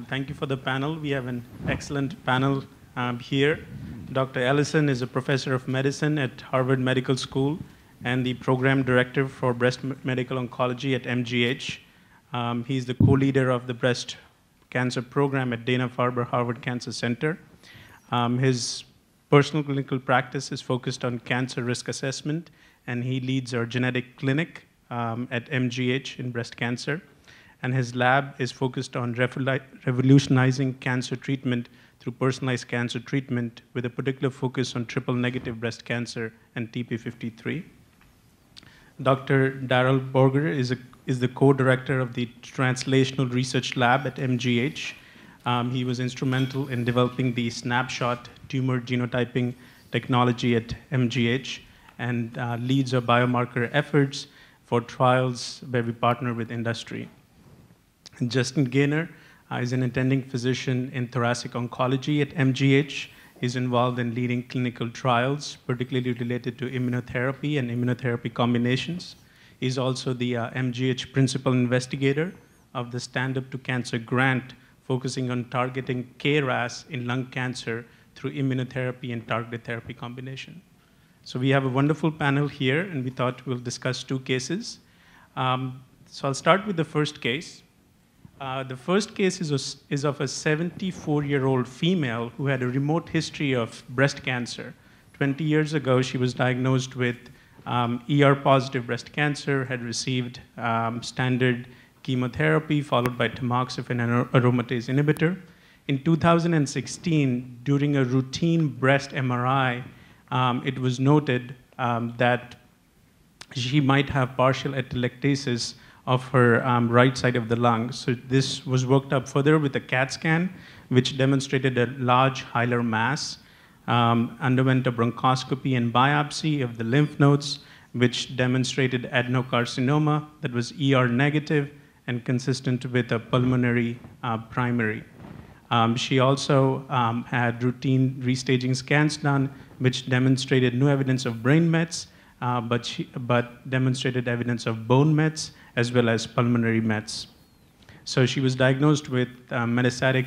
Thank you for the panel. We have an excellent panel here. Dr. Ellisen is a professor of medicine at Harvard Medical School and the program director for breast medical oncology at MGH. He's the co-leader of the breast cancer program at Dana-Farber Harvard Cancer Center. His personal clinical practice is focused on cancer risk assessment, and he leads our genetic clinic at MGH in breast cancer. And his lab is focused on revolutionizing cancer treatment through personalized cancer treatment with a particular focus on triple-negative breast cancer and TP53. Dr. Darrell Porter is the co-director of the Translational Research Lab at MGH. He was instrumental in developing the snapshot tumor genotyping technology at MGH and leads our biomarker efforts for trials where we partner with industry. Justin Gainor is an attending physician in thoracic oncology at MGH. He's involved in leading clinical trials, particularly related to immunotherapy and immunotherapy combinations. He's also the MGH principal investigator of the Stand Up to Cancer grant, focusing on targeting KRAS in lung cancer through immunotherapy and targeted therapy combination. So we have a wonderful panel here, and we thought we'll discuss two cases. So I'll start with the first case. The first case is of a 74-year-old female who had a remote history of breast cancer. 20 years ago, she was diagnosed with ER-positive breast cancer, had received standard chemotherapy followed by tamoxifen and aromatase inhibitor. In 2016, during a routine breast MRI, it was noted that she might have partial atelectasis of her right side of the lung. So this was worked up further with a CAT scan, which demonstrated a large hilar mass, underwent a bronchoscopy and biopsy of the lymph nodes, which demonstrated adenocarcinoma that was ER negative and consistent with a pulmonary primary. She also had routine restaging scans done, which demonstrated no evidence of brain mets, but demonstrated evidence of bone mets as well as pulmonary mets. So she was diagnosed with metastatic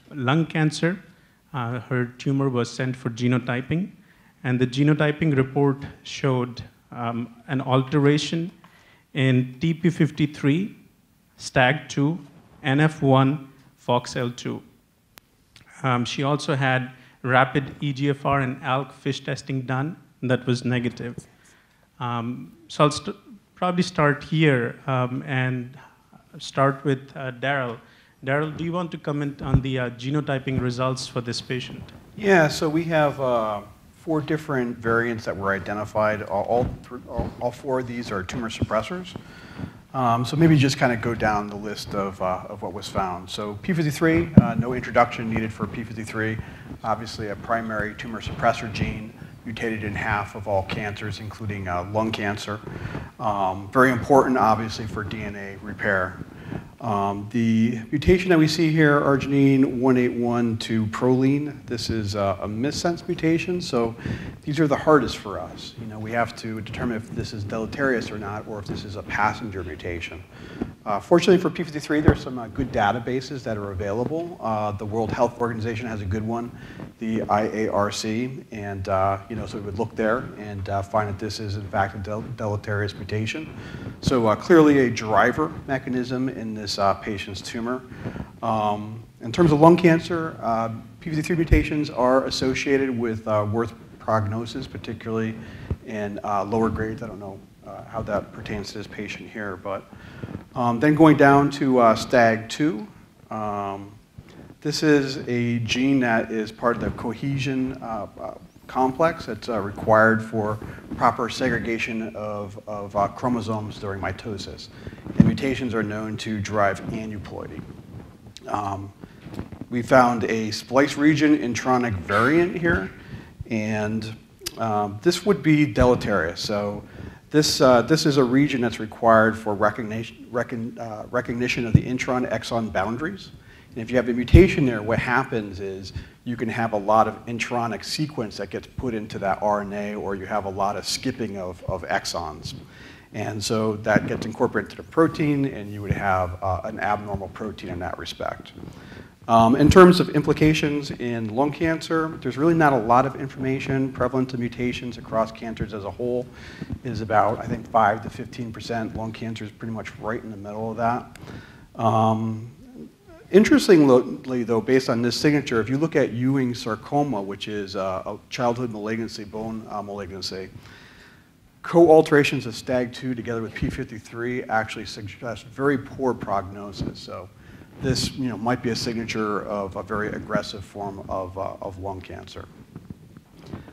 lung cancer. Her tumor was sent for genotyping, and the genotyping report showed an alteration in TP53, STAG2, NF1, FOXL2. She also had rapid EGFR and ALK FISH testing done, and that was negative. So I'll probably start here and start with Darrell. Darrell, do you want to comment on the genotyping results for this patient? Yeah, so we have 4 different variants that were identified. All 4 of these are tumor suppressors. So maybe just kind of go down the list of what was found. So P53, no introduction needed for P53. Obviously a primary tumor suppressor gene, mutated in half of all cancers, including lung cancer. Very important, obviously, for DNA repair. The mutation that we see here, arginine 181 proline, this is a missense mutation, so these are the hardest for us. You know, we have to determine if this is deleterious or not, or if this is a passenger mutation. Fortunately for P53, there's some good databases that are available. The World Health Organization has a good one, the IARC, and so we would look there and find that this is in fact a deleterious mutation. So clearly a driver mechanism in this patient's tumor. In terms of lung cancer, P53 mutations are associated with worse prognosis, particularly in lower grades. I don't know how that pertains to this patient here, but then going down to STAG2. This is a gene that is part of the cohesion complex that's required for proper segregation of chromosomes during mitosis. And mutations are known to drive aneuploidy. We found a splice region intronic variant here, and this would be deleterious. So this is a region that's required for recognition of the intron-exon boundaries. And if you have a mutation there, what happens is you can have a lot of intronic sequence that gets put into that RNA, or you have a lot of skipping of exons. And so that gets incorporated into the protein, and you would have an abnormal protein in that respect. In terms of implications in lung cancer, there's really not a lot of information. Prevalence of mutations across cancers as a whole is about, I think, 5 to 15%. Lung cancer is pretty much right in the middle of that. Interestingly, though, based on this signature, if you look at Ewing sarcoma, which is a childhood malignancy, bone malignancy, co-alterations of STAG2 together with P53 actually suggest very poor prognosis. So this might be a signature of a very aggressive form of lung cancer.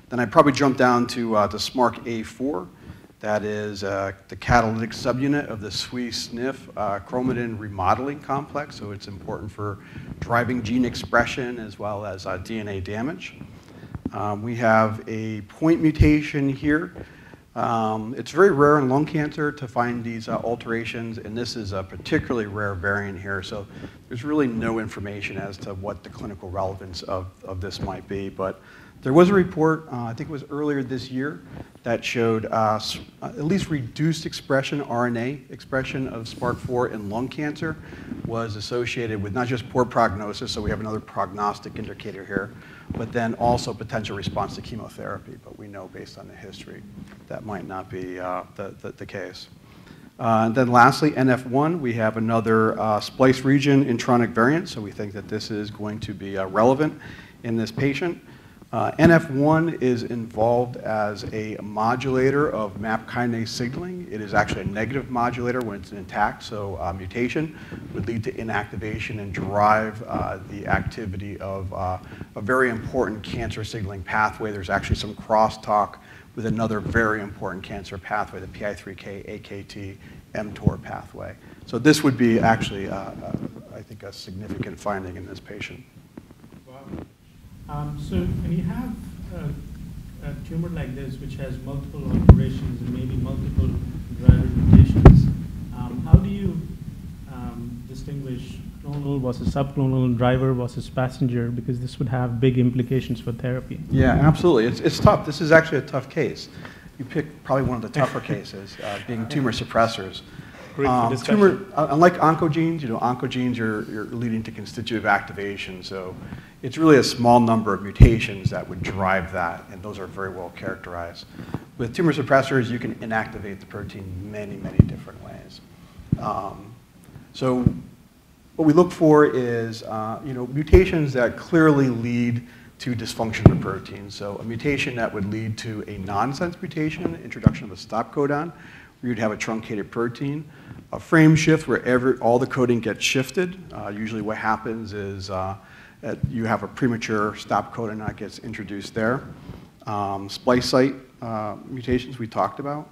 Then I'd probably jump down to the SMARCA4. That is the catalytic subunit of the SWE/SNF chromatin remodeling complex. So it's important for driving gene expression as well as DNA damage. We have a point mutation here. It's very rare in lung cancer to find these alterations, and this is a particularly rare variant here. So there's really no information as to what the clinical relevance of this might be. But there was a report, I think it was earlier this year, that showed at least reduced expression, RNA expression of SMARC4 in lung cancer was associated with not just poor prognosis, so we have another prognostic indicator here, but then also potential response to chemotherapy. But we know based on the history that might not be the case. And then lastly, NF1, we have another splice region intronic variant, so we think that this is going to be relevant in this patient. NF1 is involved as a modulator of MAP kinase signaling. It is actually a negative modulator when it's intact, so mutation would lead to inactivation and drive the activity of a very important cancer signaling pathway. There's actually some crosstalk with another very important cancer pathway, the PI3K, AKT, mTOR pathway. So this would be actually, I think, a significant finding in this patient. So when you have a tumor like this, which has multiple alterations and maybe multiple driver mutations, how do you distinguish clonal versus subclonal, driver versus passenger? Because this would have big implications for therapy. Yeah, absolutely. It's tough. This is actually a tough case. You picked probably one of the tougher cases, being tumor suppressors. Unlike oncogenes, oncogenes are leading to constitutive activation, so it's really a small number of mutations that would drive that, and those are very well characterized. With tumor suppressors, you can inactivate the protein many, many different ways. So what we look for is mutations that clearly lead to dysfunction of the protein. So a mutation that would lead to a nonsense mutation, introduction of a stop codon, where you'd have a truncated protein. A frame shift where all the coding gets shifted. Usually what happens is you have a premature stop codon that gets introduced there. Splice site mutations we talked about.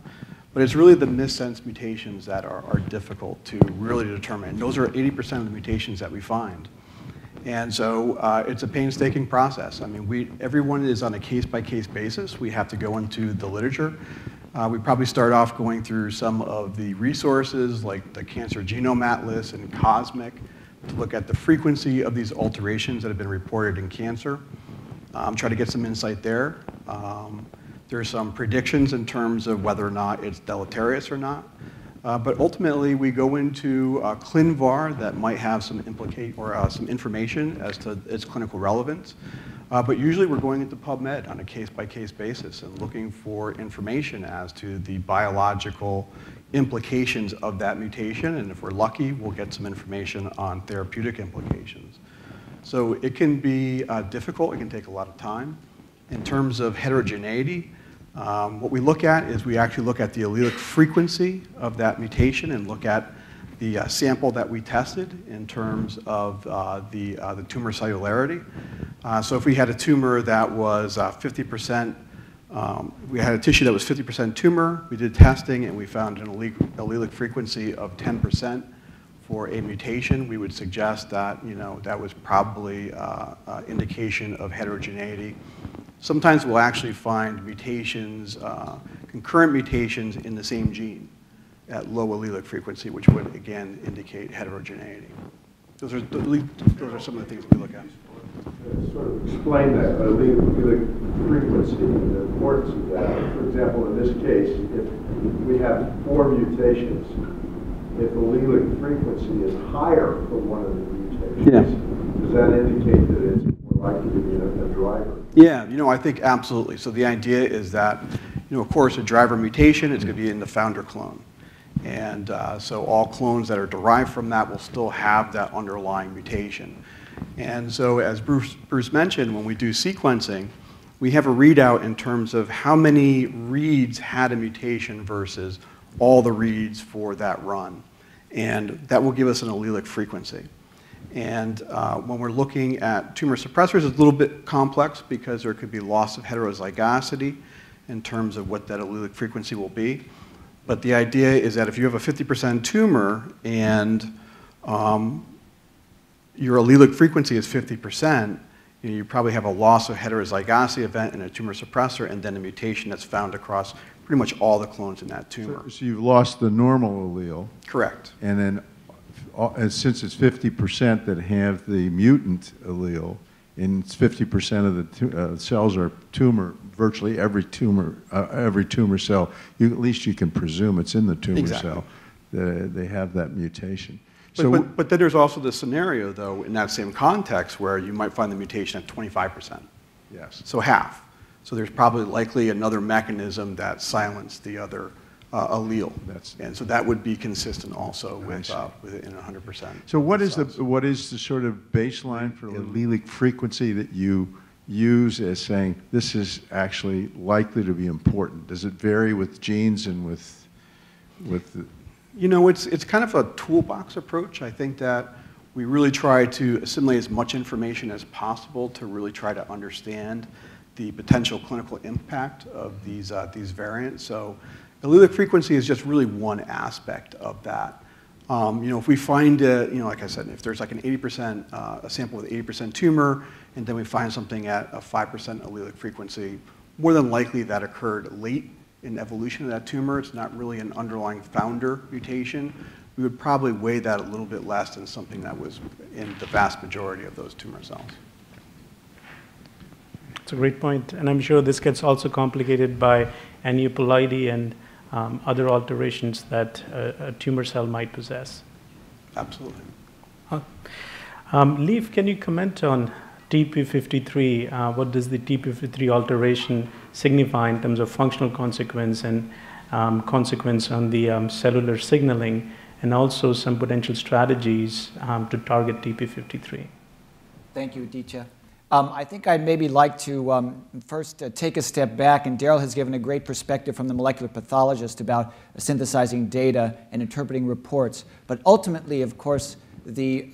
But it's really the missense mutations that are difficult to really determine. Those are 80% of the mutations that we find. And so it's a painstaking process. I mean, everyone is on a case-by-case basis. We have to go into the literature. We probably start off going through some of the resources like the Cancer Genome Atlas and COSMIC to look at the frequency of these alterations that have been reported in cancer. Try to get some insight there. There's some predictions in terms of whether or not it's deleterious or not. But ultimately, we go into ClinVar that might have some some information as to its clinical relevance. But usually we're going into PubMed on a case-by-case basis and looking for information as to the biological implications of that mutation. And if we're lucky, we'll get some information on therapeutic implications. So it can be difficult. It can take a lot of time. In terms of heterogeneity, what we look at is we actually look at the allelic frequency of that mutation and look at the sample that we tested in terms of the tumor cellularity. So if we had a tumor that was 50%, we had a tissue that was 50% tumor, we did testing and we found an allelic frequency of 10% for a mutation, we would suggest that that was probably indication of heterogeneity. Sometimes we'll actually find mutations, concurrent mutations in the same gene at low allelic frequency, which would again indicate heterogeneity. Those are some of the things that we look at. Sort of explain that allelic frequency, the importance of that. For example, in this case, if we have 4 mutations, if allelic frequency is higher for one of the mutations, does that indicate that it's more likely to be a driver? Yeah, I think absolutely. So the idea is that, of course, a driver mutation is going to be in the founder clone. And so all clones that are derived from that will still have that underlying mutation. And so as Bruce mentioned, when we do sequencing, we have a readout in terms of how many reads had a mutation versus all the reads for that run. And that will give us an allelic frequency. And when we're looking at tumor suppressors, it's a little bit complex because there could be loss of heterozygosity in terms of what that allelic frequency will be. But the idea is that if you have a 50% tumor and your allelic frequency is 50%, you probably have a loss of heterozygosity event in a tumor suppressor and then a mutation that's found across pretty much all the clones in that tumor. So you've lost the normal allele. Correct. And then since it's 50% that have the mutant allele, and it's 50% of the cells are tumor, virtually every tumor cell, at least you can presume it's in the tumor cell. They have that mutation. But then there's also the scenario, though, in that same context where you might find the mutation at 25%. Yes. So half. So there's probably likely another mechanism that silenced the other allele. And so that would be consistent also with in 100%. So what is the sort of baseline for allelic frequency that you use as saying this is actually likely to be important? Does it vary with genes and with the it's kind of a toolbox approach. I think that we really try to assimilate as much information as possible to really try to understand the potential clinical impact of these variants. So allelic frequency is just really one aspect of that. If we find, like I said, if there's like an 80%, a sample with 80% tumor, and then we find something at a 5% allelic frequency, more than likely that occurred late in evolution of that tumor. It's not really an underlying founder mutation. We would probably weigh that a little bit less than something that was in the vast majority of those tumor cells. That's a great point. And I'm sure this gets also complicated by aneuploidy and other alterations that a tumor cell might possess. Absolutely. Leif, can you comment on TP53? What does the TP53 alteration signify in terms of functional consequence and consequence on the cellular signaling, and also some potential strategies to target TP53? Thank you, Aditya. I think I'd maybe like to first take a step back, and Darrell has given a great perspective from the molecular pathologist about synthesizing data and interpreting reports. But ultimately, of course, the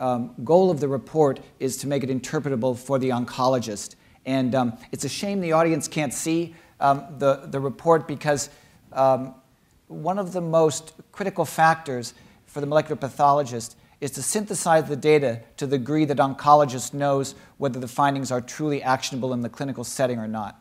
goal of the report is to make it interpretable for the oncologist. And it's a shame the audience can't see the report, because one of the most critical factors for the molecular pathologist is to synthesize the data to the degree that oncologist knows whether the findings are truly actionable in the clinical setting or not.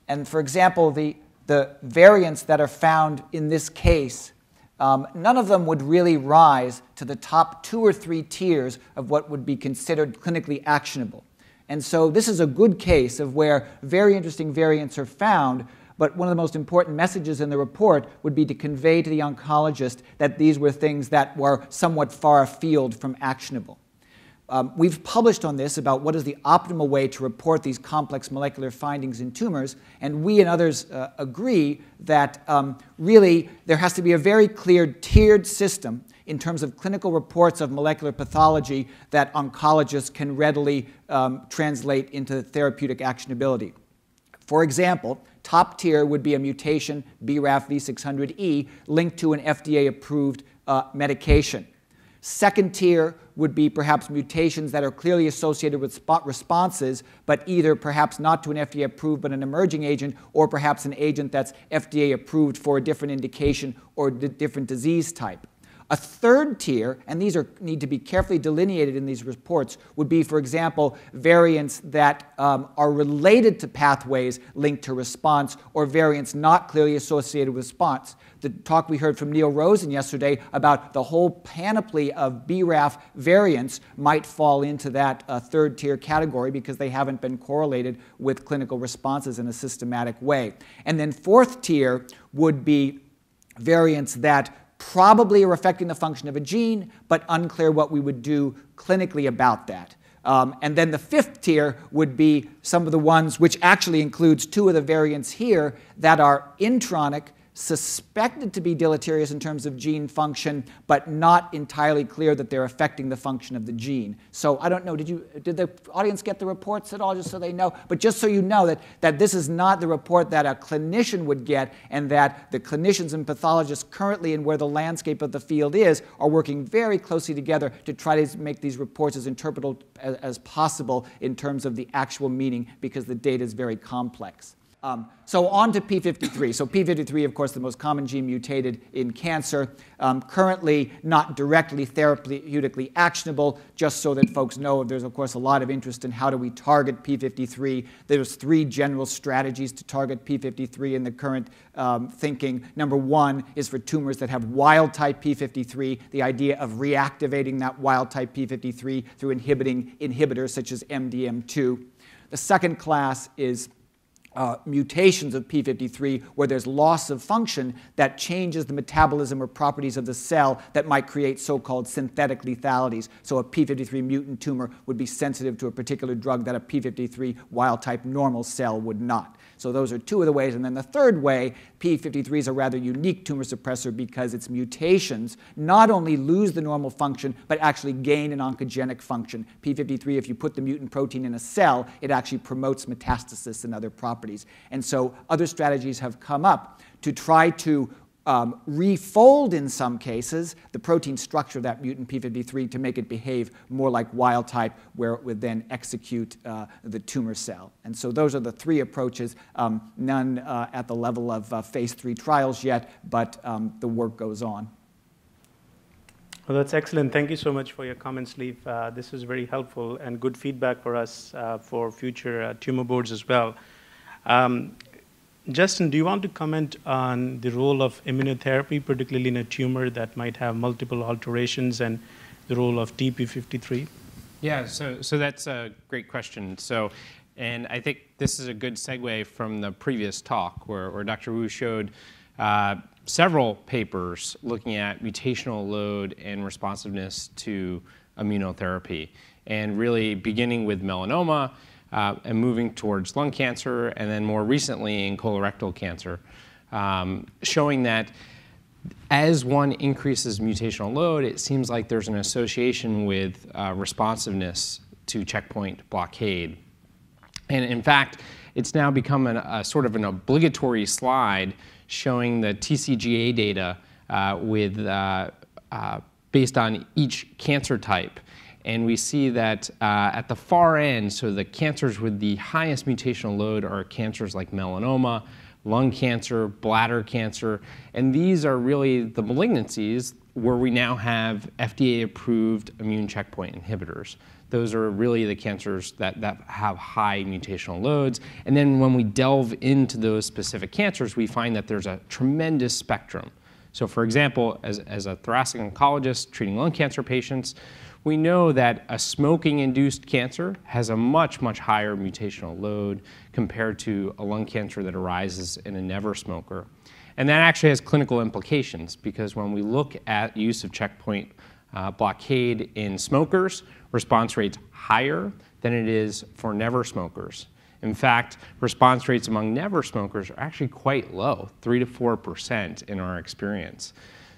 And for example, the variants that are found in this case, none of them would really rise to the top 2 or 3 tiers of what would be considered clinically actionable. And so this is a good case of where very interesting variants are found, but one of the most important messages in the report would be to convey to the oncologist that these were things that were somewhat far afield from actionable. We've published on this about what is the optimal way to report these complex molecular findings in tumors, and we and others agree that really there has to be a very clear tiered system in terms of clinical reports of molecular pathology that oncologists can readily translate into therapeutic actionability. For example, top tier would be a mutation, BRAF V600E, linked to an FDA-approved medication. Second tier would be perhaps mutations that are clearly associated with spot responses, but either perhaps not to an FDA-approved but an emerging agent, or perhaps an agent that's FDA-approved for a different indication or different disease type. A third tier, and these need to be carefully delineated in these reports, would be, for example, variants that are related to pathways linked to response, or variants not clearly associated with response. The talk we heard from Neil Rosen yesterday about the whole panoply of BRAF variants might fall into that third tier category because they haven't been correlated with clinical responses in a systematic way. And then fourth tier would be variants that probably are affecting the function of a gene, but unclear what we would do clinically about that. And then the fifth tier would be some of the ones which actually includes two of the variants here that are intronic, suspected to be deleterious in terms of gene function, but not entirely clear that they're affecting the function of the gene. So I don't know, did the audience get the reports at all, just so they know? But just so you know that this is not the report that a clinician would get, and that the clinicians and pathologists currently, and where the landscape of the field is, are working very closely together to try to make these reports as interpretable as possible in terms of the actual meaning, because the data is very complex. So on to p53. So p53, of course, the most common gene mutated in cancer. Currently not directly therapeutically actionable, just so that folks know there's, of course, a lot of interest in how do we target p53. There's three general strategies to target p53 in the current thinking. Number one is for tumors that have wild-type p53, the idea of reactivating that wild-type p53 through inhibiting inhibitors such as MDM2. The second class is mutations of p53 where there's loss of function that changes the metabolism or properties of the cell that might create so-called synthetic lethalities. So a p53 mutant tumor would be sensitive to a particular drug that a p53 wild-type normal cell would not. So those are two of the ways. And then the third way, p53 is a rather unique tumor suppressor because its mutations not only lose the normal function, but actually gain an oncogenic function. p53, if you put the mutant protein in a cell, it actually promotes metastasis and other properties. And so other strategies have come up to try to refold, in some cases, the protein structure of that mutant p53 to make it behave more like wild type, where it would then execute the tumor cell. And so those are the three approaches, none at the level of phase 3 trials yet, but the work goes on. Well, that's excellent. Thank you so much for your comments, Leif. This is very helpful and good feedback for us for future tumor boards as well. Justin, do you want to comment on the role of immunotherapy, particularly in a tumor that might have multiple alterations, and the role of TP53? Yeah, so that's a great question. And I think this is a good segue from the previous talk where Dr. Wu showed several papers looking at mutational load and responsiveness to immunotherapy, and really beginning with melanoma, and moving towards lung cancer, and then more recently in colorectal cancer, showing that as one increases mutational load, it seems like there's an association with responsiveness to checkpoint blockade. And in fact, it's now become a sort of an obligatory slide showing the TCGA data based on each cancer type. And we see that at the far end, so the cancers with the highest mutational load are cancers like melanoma, lung cancer, bladder cancer, and these are really the malignancies where we now have FDA-approved immune checkpoint inhibitors. Those are really the cancers that have high mutational loads. And then when we delve into those specific cancers, we find that there's a tremendous spectrum. So for example, as a thoracic oncologist treating lung cancer patients, we know that a smoking-induced cancer has a much, much higher mutational load compared to a lung cancer that arises in a never smoker. And that actually has clinical implications, because when we look at use of checkpoint blockade in smokers, response rates higher than it is for never smokers. In fact, response rates among never smokers are actually quite low, 3 to 4% in our experience.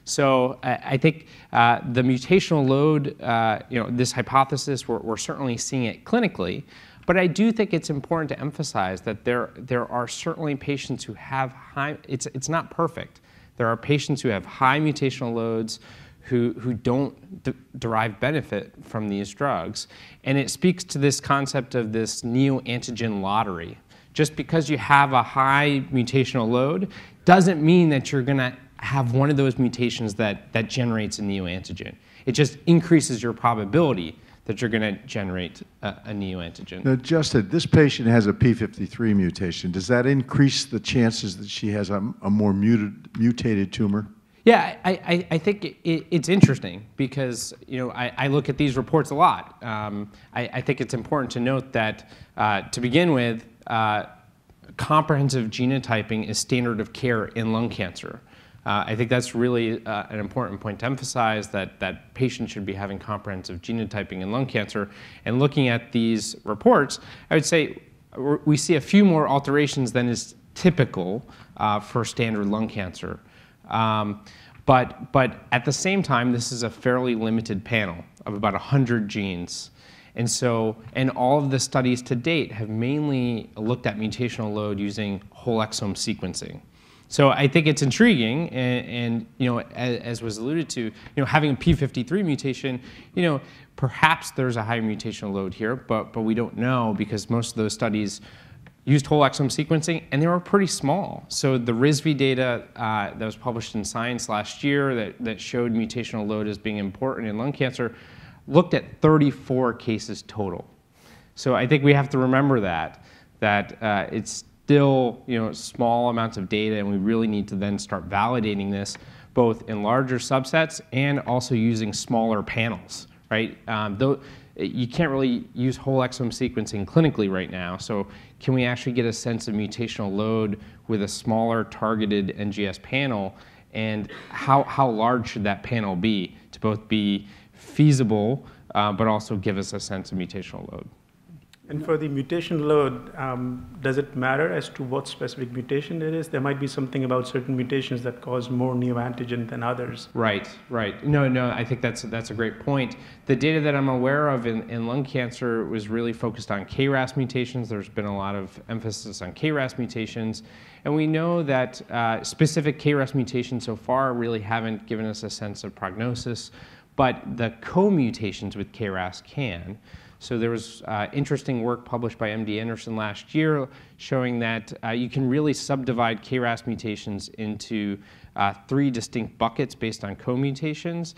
So I think the mutational load, this hypothesis, we're certainly seeing it clinically, but I do think it's important to emphasize that there are certainly patients who have high, it's not perfect. There are patients who have high mutational loads who don't derive benefit from these drugs. And it speaks to this concept of this neoantigen lottery. Just because you have a high mutational load doesn't mean that you're going to have one of those mutations that generates a neoantigen. It just increases your probability that you're going to generate a neoantigen. Now, Justin, this patient has a p53 mutation. Does that increase the chances that she has a more mutated tumor? Yeah, I think it's interesting because I look at these reports a lot. I think it's important to note that to begin with, comprehensive genotyping is standard of care in lung cancer. I think that's really an important point to emphasize, that patients should be having comprehensive genotyping in lung cancer. And looking at these reports, I would say we see a few more alterations than is typical for standard lung cancer. But at the same time, this is a fairly limited panel of about 100 genes. And all of the studies to date have mainly looked at mutational load using whole exome sequencing. So I think it's intriguing, and as was alluded to, having a p53 mutation, perhaps there's a higher mutational load here, but we don't know, because most of those studies used whole exome sequencing, and they were pretty small. So the RISV data that was published in Science last year that showed mutational load as being important in lung cancer looked at 34 cases total. So I think we have to remember that it's still small amounts of data, and we really need to then start validating this both in larger subsets and also using smaller panels, right? Though you can't really use whole exome sequencing clinically right now, so can we actually get a sense of mutational load with a smaller targeted NGS panel, and how large should that panel be to both be feasible but also give us a sense of mutational load? And for the mutation load, does it matter as to what specific mutation it is? There might be something about certain mutations that cause more neoantigen than others. Right. No, I think that's a great point. The data that I'm aware of in lung cancer was really focused on KRAS mutations. There's been a lot of emphasis on KRAS mutations. And we know that specific KRAS mutations so far really haven't given us a sense of prognosis, but the co-mutations with KRAS can. So there was interesting work published by MD Anderson last year showing that you can really subdivide KRAS mutations into 3 distinct buckets based on co-mutations.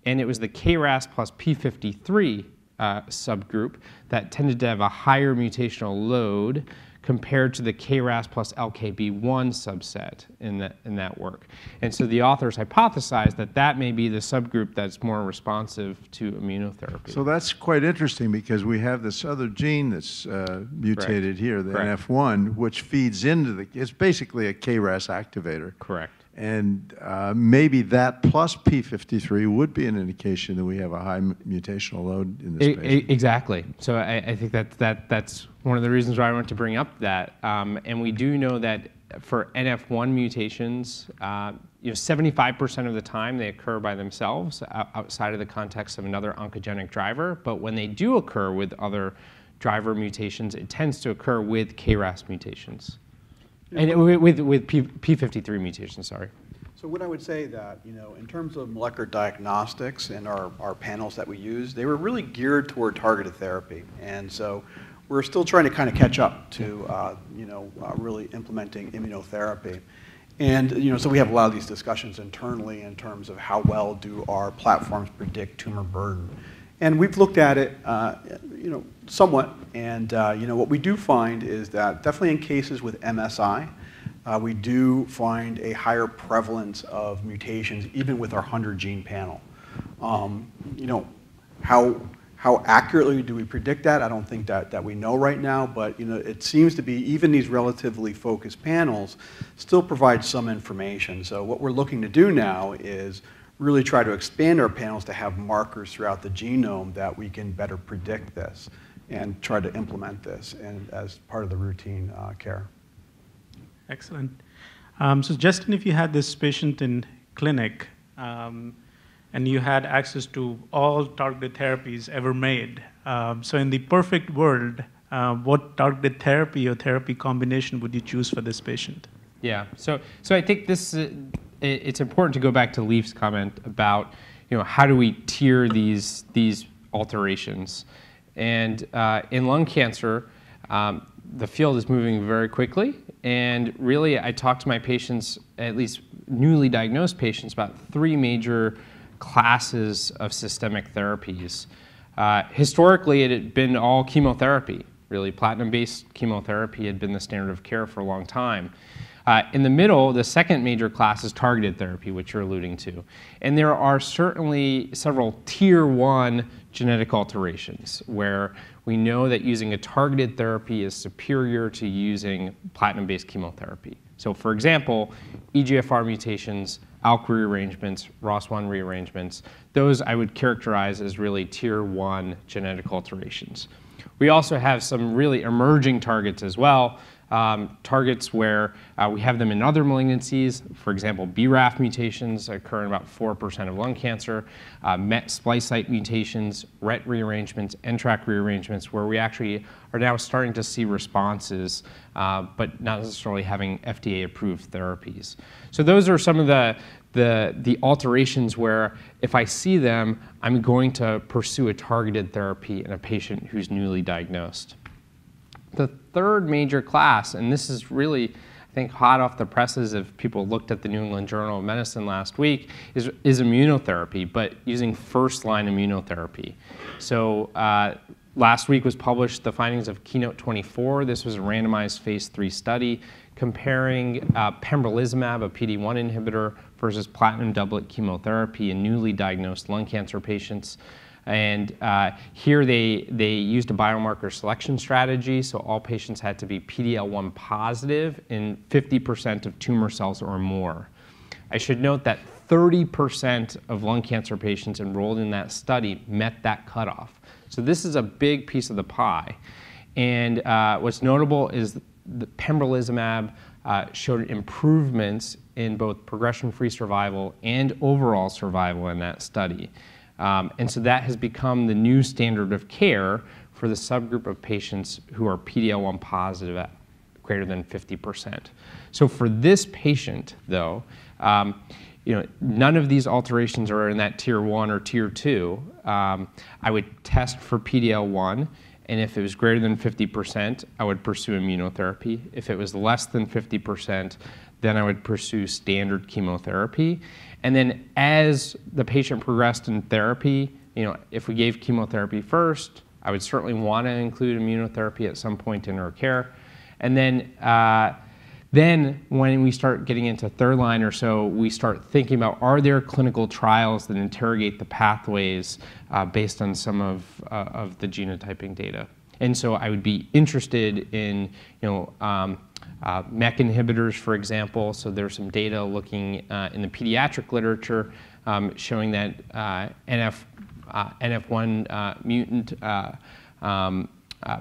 And it was the KRAS plus P53 subgroup that tended to have a higher mutational load compared to the KRAS plus LKB1 subset in that work. And so the authors hypothesized that may be the subgroup that's more responsive to immunotherapy. So that's quite interesting, because we have this other gene that's mutated here, the NF1, which feeds into it's basically a KRAS activator. Correct. And maybe that plus P53 would be an indication that we have a high mutational load in this patient. Exactly. So I think that's one of the reasons why I want to bring up that. And we do know that for NF1 mutations, 75% of the time they occur by themselves outside of the context of another oncogenic driver. But when they do occur with other driver mutations, it tends to occur with KRAS mutations. And with P53 mutations, sorry. So what I would say that, in terms of molecular diagnostics and our panels that we use, they were really geared toward targeted therapy. And so we're still trying to kind of catch up to, really implementing immunotherapy. And, so we have a lot of these discussions internally in terms of how well do our platforms predict tumor burden. And we've looked at it, somewhat, and what we do find is that definitely in cases with MSI, we do find a higher prevalence of mutations even with our 100-gene panel. How accurately do we predict that? I don't think that we know right now, but it seems to be even these relatively focused panels still provide some information. So what we're looking to do now is really try to expand our panels to have markers throughout the genome that we can better predict this and try to implement this as part of the routine care. Excellent. So Justin, if you had this patient in clinic and you had access to all targeted therapies ever made, so in the perfect world, what targeted therapy or therapy combination would you choose for this patient? Yeah, so I think it's important to go back to Leif's comment about how do we tier these alterations. And in lung cancer, the field is moving very quickly. And really, I talk to my patients, at least newly diagnosed patients, about 3 major classes of systemic therapies. Historically, it had been all chemotherapy. Really, platinum-based chemotherapy had been the standard of care for a long time. In the middle, the second major class is targeted therapy, which you're alluding to. And there are certainly several tier 1 genetic alterations where we know that using a targeted therapy is superior to using platinum-based chemotherapy. So for example, EGFR mutations ALK rearrangements, ROS1 rearrangements. Those I would characterize as really tier 1 genetic alterations. We also have some really emerging targets as well, targets where we have them in other malignancies. For example, BRAF mutations occur in about 4% of lung cancer, MET splice site mutations, RET rearrangements, NTRK rearrangements, where we actually are now starting to see responses, but not necessarily having FDA-approved therapies. So those are some of the alterations where if I see them, I'm going to pursue a targeted therapy in a patient who's newly diagnosed. The third major class, and this is really, I think, hot off the presses if people looked at the New England Journal of Medicine last week, is immunotherapy, but using first-line immunotherapy. So last week was published the findings of Keynote-24. This was a randomized phase 3 study comparing pembrolizumab, a PD-1 inhibitor, versus platinum doublet chemotherapy in newly diagnosed lung cancer patients. And here they used a biomarker selection strategy, so all patients had to be PD-L1 positive in 50% of tumor cells or more. I should note that 30% of lung cancer patients enrolled in that study met that cutoff. So this is a big piece of the pie. And what's notable is the pembrolizumab showed improvements in both progression-free survival and overall survival in that study. And so that has become the new standard of care for the subgroup of patients who are PD-L1 positive at greater than 50%. So for this patient, though, none of these alterations are in that tier 1 or tier 2. I would test for PD-L1, and if it was greater than 50%, I would pursue immunotherapy. If it was less than 50%, then I would pursue standard chemotherapy. And then as the patient progressed in therapy, if we gave chemotherapy first, I would certainly want to include immunotherapy at some point in our care. And then when we start getting into third line or so, we start thinking about, are there clinical trials that interrogate the pathways based on some of the genotyping data? And so I would be interested in, MEK inhibitors, for example. So there's some data looking in the pediatric literature showing that NF1 mutant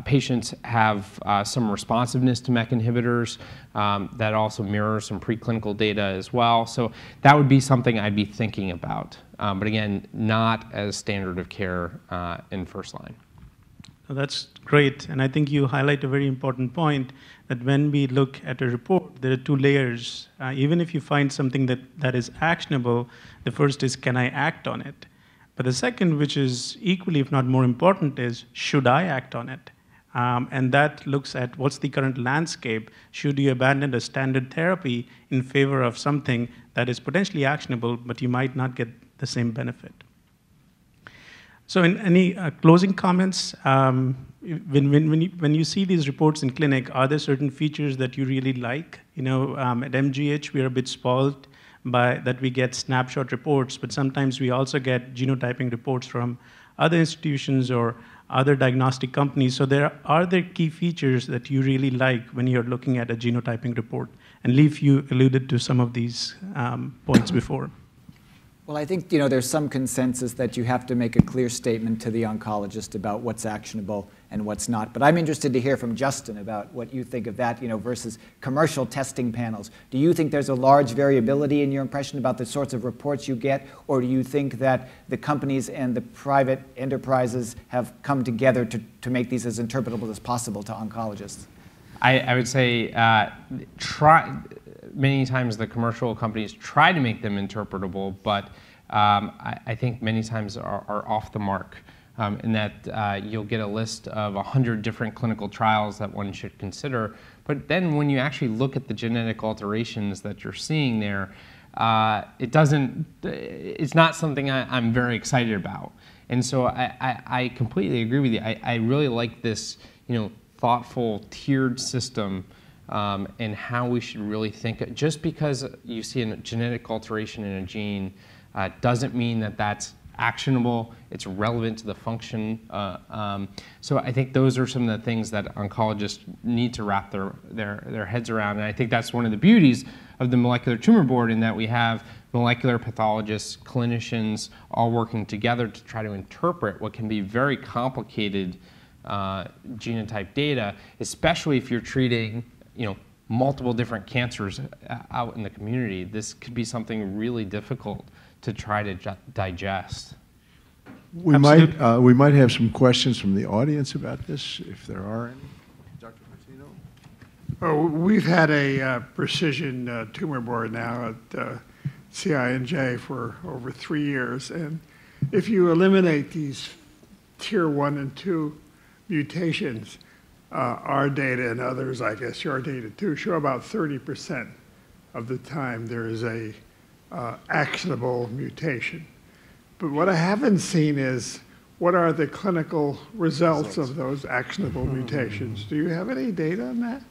patients have some responsiveness to MEK inhibitors. That also mirrors some preclinical data as well. So that would be something I'd be thinking about. But again, not as standard of care in first line. That's great. And I think you highlight a very important point that when we look at a report, there are two layers. Even if you find something that is actionable, the first is, can I act on it? But the second, which is equally, if not more important, is, should I act on it? And that looks at what's the current landscape. Should you abandon a standard therapy in favor of something that is potentially actionable, but you might not get the same benefit? So in any closing comments, when you see these reports in clinic, are there certain features that you really like? At MGH, we're a bit spoiled by that we get snapshot reports, but sometimes we also get genotyping reports from other institutions or other diagnostic companies. So are there key features that you really like when you're looking at a genotyping report? And Leif, you alluded to some of these points before. Well, I think there's some consensus that you have to make a clear statement to the oncologist about what's actionable and what's not. But I'm interested to hear from Justin about what you think of that, versus commercial testing panels. Do you think there's a large variability in your impression about the sorts of reports you get, or do you think that the companies and the private enterprises have come together to make these as interpretable as possible to oncologists? I would say many times the commercial companies try to make them interpretable, but I think many times are off the mark in that you'll get a list of 100 different clinical trials that one should consider. But then when you actually look at the genetic alterations that you're seeing there, it's not something I'm very excited about. And so I completely agree with you. I really like this, thoughtful tiered system and how we should really think. Just because you see a genetic alteration in a gene doesn't mean that that's actionable. It's relevant to the function. So I think those are some of the things that oncologists need to wrap their heads around. And I think that's one of the beauties of the Molecular Tumor Board, in that we have molecular pathologists, clinicians, all working together to try to interpret what can be very complicated genotype data, especially if you're treating, multiple different cancers out in the community. This could be something really difficult to try to digest. We might have some questions from the audience about this, if there are any. Dr. Martino? Oh, we've had a precision tumor board now at CI&J for over 3 years, and if you eliminate these tier 1 and 2 mutations, our data and others, I guess your data too, show about 30% of the time there is a actionable mutation. But what I haven't seen is what are the clinical results of those actionable mutations. Do you have any data on that?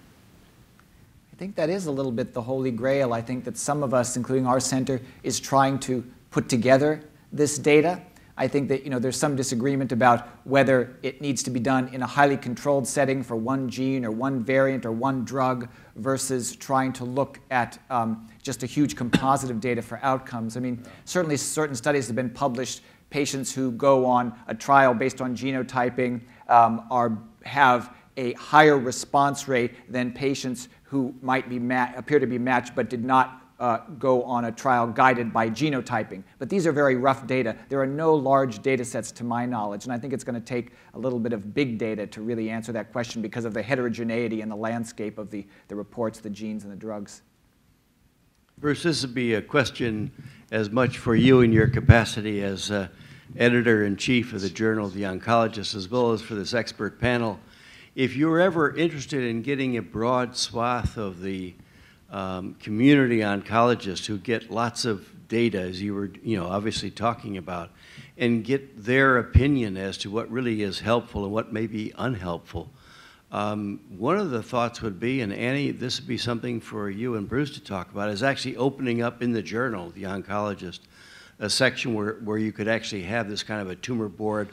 I think that is a little bit the holy grail. I think that some of us, including our center, is trying to put together this data. I think that there's some disagreement about whether it needs to be done in a highly controlled setting for one gene or one variant or one drug versus trying to look at just a huge composite of data for outcomes. I mean, certainly certain studies have been published. Patients who go on a trial based on genotyping have a higher response rate than patients who might be appear to be matched but did not go on a trial guided by genotyping. But these are very rough data. There are no large data sets to my knowledge, and I think it's going to take a little bit of big data to really answer that question because of the heterogeneity in the landscape of the reports, the genes, and the drugs. Bruce, this would be a question as much for you in your capacity as editor-in-chief of the Journal of the Oncologist, as well as for this expert panel. If you're ever interested in getting a broad swath of the community oncologists who get lots of data, as you were obviously talking about, and get their opinion as to what really is helpful and what may be unhelpful, one of the thoughts would be, and Annie, this would be something for you and Bruce to talk about, is actually opening up in the Journal, The Oncologist, a section where you could actually have this kind of a tumor board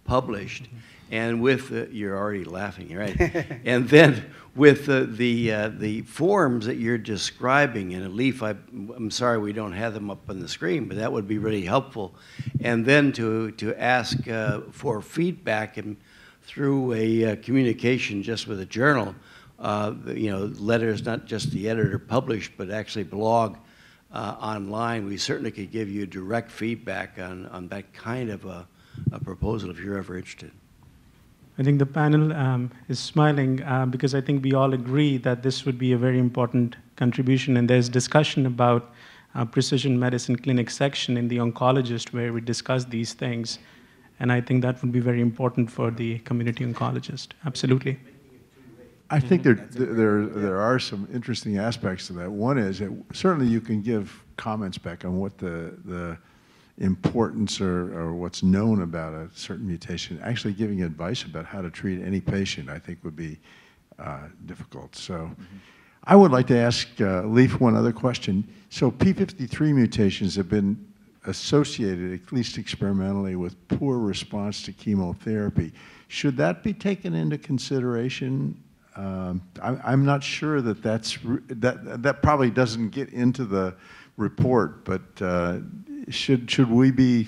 published. And with you're already laughing, right? And then with the forms that you're describing, and Leif, I'm sorry we don't have them up on the screen, but that would be really helpful. And then to ask for feedback and through a communication just with a journal, letters, not just the editor published, but actually blog online. We certainly could give you direct feedback on that kind of a proposal if you're ever interested. I think the panel is smiling because I think we all agree that this would be a very important contribution, and there's discussion about precision medicine clinic section in the oncologist where we discuss these things, and I think that would be very important for the community oncologist. Absolutely. I think there are some interesting aspects to that. One is that certainly you can give comments back on what the importance or what's known about a certain mutation. Actually giving advice about how to treat any patient, I think, would be difficult. So I would like to ask Leif one other question. So P53 mutations have been associated, at least experimentally, with poor response to chemotherapy. Should that be taken into consideration? I'm not sure that that probably doesn't get into the report, but should we be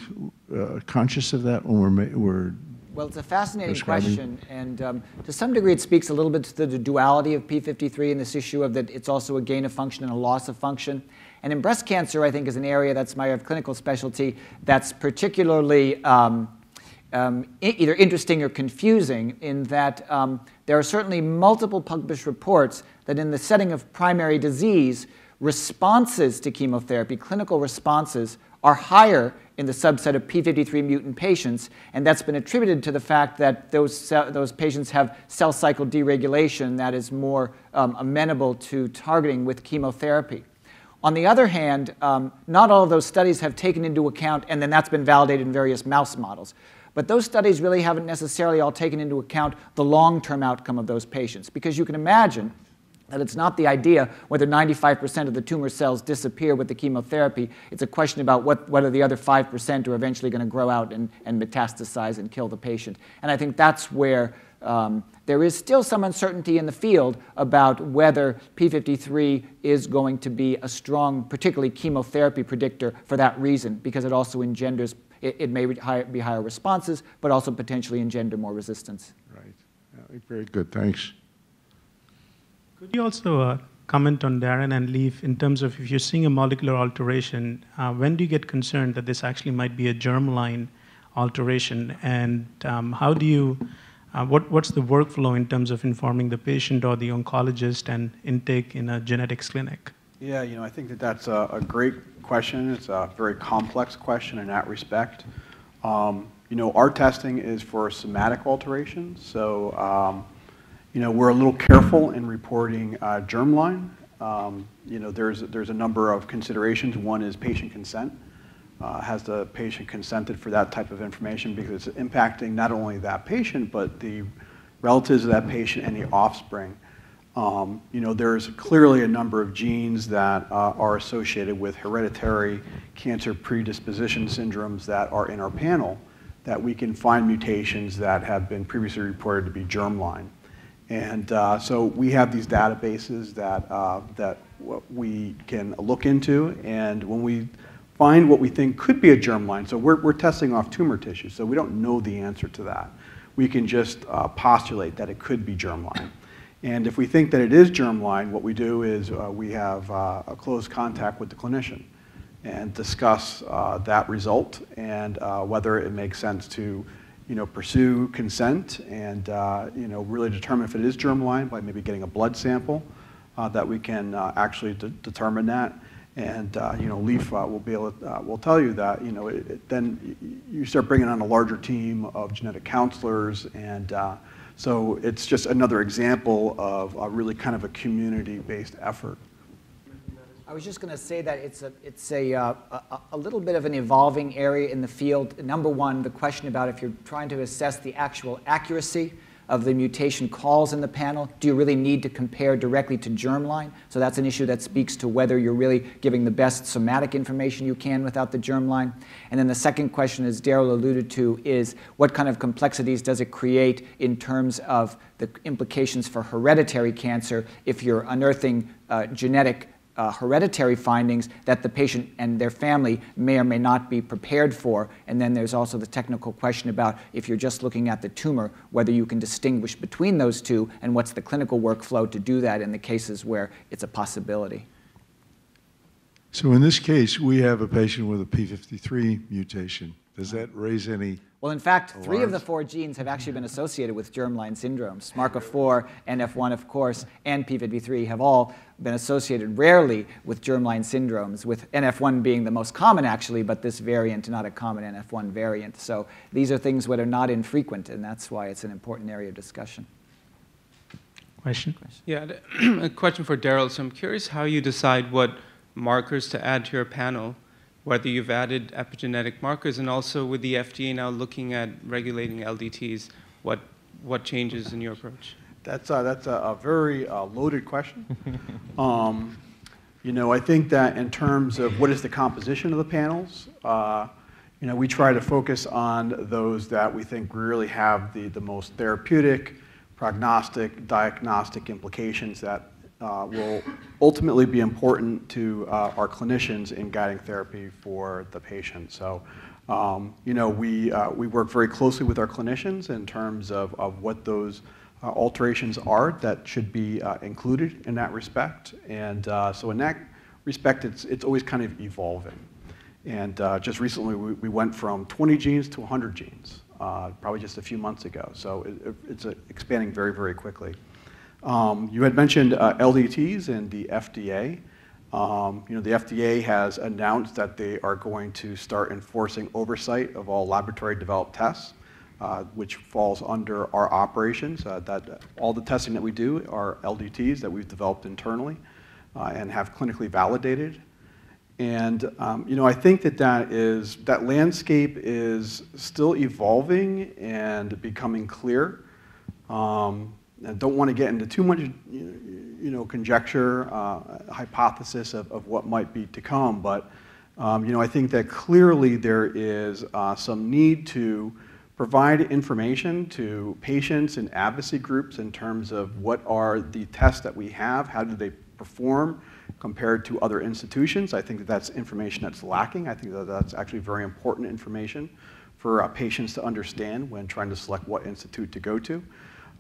conscious of that when we're Well, it's a fascinating question, and to some degree it speaks a little bit to the duality of P53 and this issue of that it's also a gain of function and a loss of function. And in breast cancer, I think, is an area that's my clinical specialty that's particularly either interesting or confusing in that there are certainly multiple published reports that in the setting of primary disease, responses to chemotherapy, clinical responses, are higher in the subset of P53 mutant patients, and that's been attributed to the fact that those patients have cell cycle deregulation that is more amenable to targeting with chemotherapy. On the other hand, not all of those studies have taken into account, and then that's been validated in various mouse models. But those studies really haven't necessarily all taken into account the long-term outcome of those patients, because you can imagine that it's not the idea whether 95% of the tumor cells disappear with the chemotherapy. It's a question about whether the other 5% are eventually going to grow out and metastasize and kill the patient. And I think that's where there is still some uncertainty in the field about whether p53 is going to be a strong, particularly chemotherapy predictor for that reason, because it also engenders, it may be higher responses, but also potentially engender more resistance. Right. Very good. Thanks. Could you also comment on Darren and Leif in terms of if you're seeing a molecular alteration, when do you get concerned that this actually might be a germline alteration, and how do you, what's the workflow in terms of informing the patient or the oncologist and intake in a genetics clinic? Yeah, I think that that's a great question. It's a very complex question in that respect. Our testing is for somatic alterations, so we're a little careful in reporting germline. There's a number of considerations. One is patient consent. Has the patient consented for that type of information, because it's impacting not only that patient, but the relatives of that patient and the offspring. There's clearly a number of genes that are associated with hereditary cancer predisposition syndromes that are in our panel that we can find mutations that have been previously reported to be germline. And so we have these databases that we can look into, and when we find what we think could be a germline, so we're testing off tumor tissue, so we don't know the answer to that. We can just postulate that it could be germline. And if we think that it is germline, what we do is we have a close contact with the clinician and discuss that result and whether it makes sense to pursue consent and really determine if it is germline by maybe getting a blood sample that we can actually determine that. And Leif will tell you that then you start bringing on a larger team of genetic counselors, and so it's just another example of really kind of a community-based effort. I was just going to say that it's a little bit of an evolving area in the field. Number one, the question about if you're trying to assess the actual accuracy of the mutation calls in the panel, do you really need to compare directly to germline? So that's an issue that speaks to whether you're really giving the best somatic information you can without the germline. And then the second question, as Darrell alluded to, is what kind of complexities does it create in terms of the implications for hereditary cancer if you're unearthing genetic hereditary findings that the patient and their family may or may not be prepared for. And then there's also the technical question about if you're just looking at the tumor, whether you can distinguish between those two and what's the clinical workflow to do that in the cases where it's a possibility. So in this case, we have a patient with a p53 mutation. Does that raise any? Well, in fact, 3 of the 4 genes have actually been associated with germline syndromes. SMARCA4, NF1, of course, and p53 have all been associated rarely with germline syndromes, with NF1 being the most common, actually, but this variant not a common NF1 variant. So these are things that are not infrequent, and that's why it's an important area of discussion. Question? Yeah, a question for Darrell. So I'm curious how you decide what markers to add to your panel, whether you've added epigenetic markers, and also with the FDA now looking at regulating LDTs, what changes in your approach? That's a very loaded question. I think that in terms of what is the composition of the panels, we try to focus on those that we think really have the most therapeutic, prognostic, diagnostic implications that will ultimately be important to our clinicians in guiding therapy for the patient. So, we work very closely with our clinicians in terms of what those alterations are that should be included in that respect. And so in that respect, it's always kind of evolving. And just recently, we went from 20 genes to 100 genes, probably just a few months ago. So it's expanding very, very quickly. You had mentioned LDTs and the FDA. The FDA has announced that they are going to start enforcing oversight of all laboratory-developed tests, which falls under our operations. That all the testing that we do are LDTs that we've developed internally and have clinically validated. And I think that landscape is still evolving and becoming clear. I don't want to get into too much, conjecture, hypothesis of what might be to come, but I think that clearly there is some need to provide information to patients and advocacy groups in terms of what are the tests that we have, how do they perform compared to other institutions. I think that that's information that's lacking. I think that that's actually very important information for patients to understand when trying to select what institute to go to.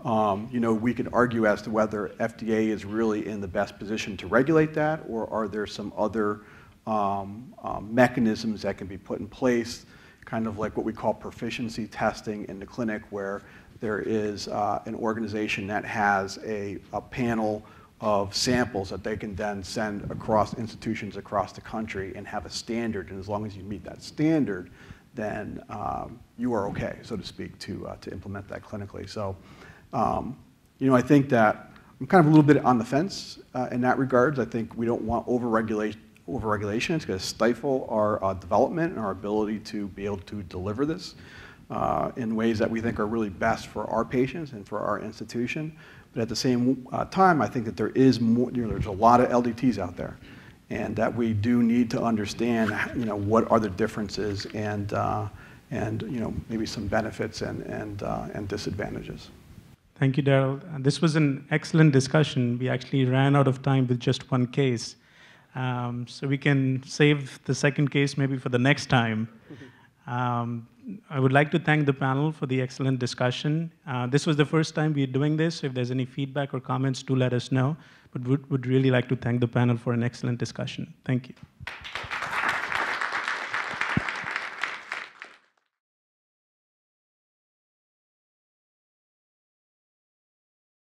You know, we can argue as to whether FDA is really in the best position to regulate that, or are there some other mechanisms that can be put in place, kind of like what we call proficiency testing in the clinic, where there is an organization that has a panel of samples that they can then send across institutions across the country and have a standard, and as long as you meet that standard, then you are okay, so to speak, to implement that clinically. So, you know, I think that I'm kind of a little bit on the fence in that regards. I think we don't want overregulation. It's going to stifle our development and our ability to be able to deliver this in ways that we think are really best for our patients and for our institution. But at the same time, I think that there is more, you know, there's a lot of LDTs out there, and that we do need to understand, you know, what are the differences and you know, maybe some benefits and disadvantages. Thank you, Darrell. This was an excellent discussion. We actually ran out of time with just one case. So we can save the second case maybe for the next time. I would like to thank the panel for the excellent discussion. This was the first time we're doing this. So if there's any feedback or comments, do let us know. But would really like to thank the panel for an excellent discussion. Thank you.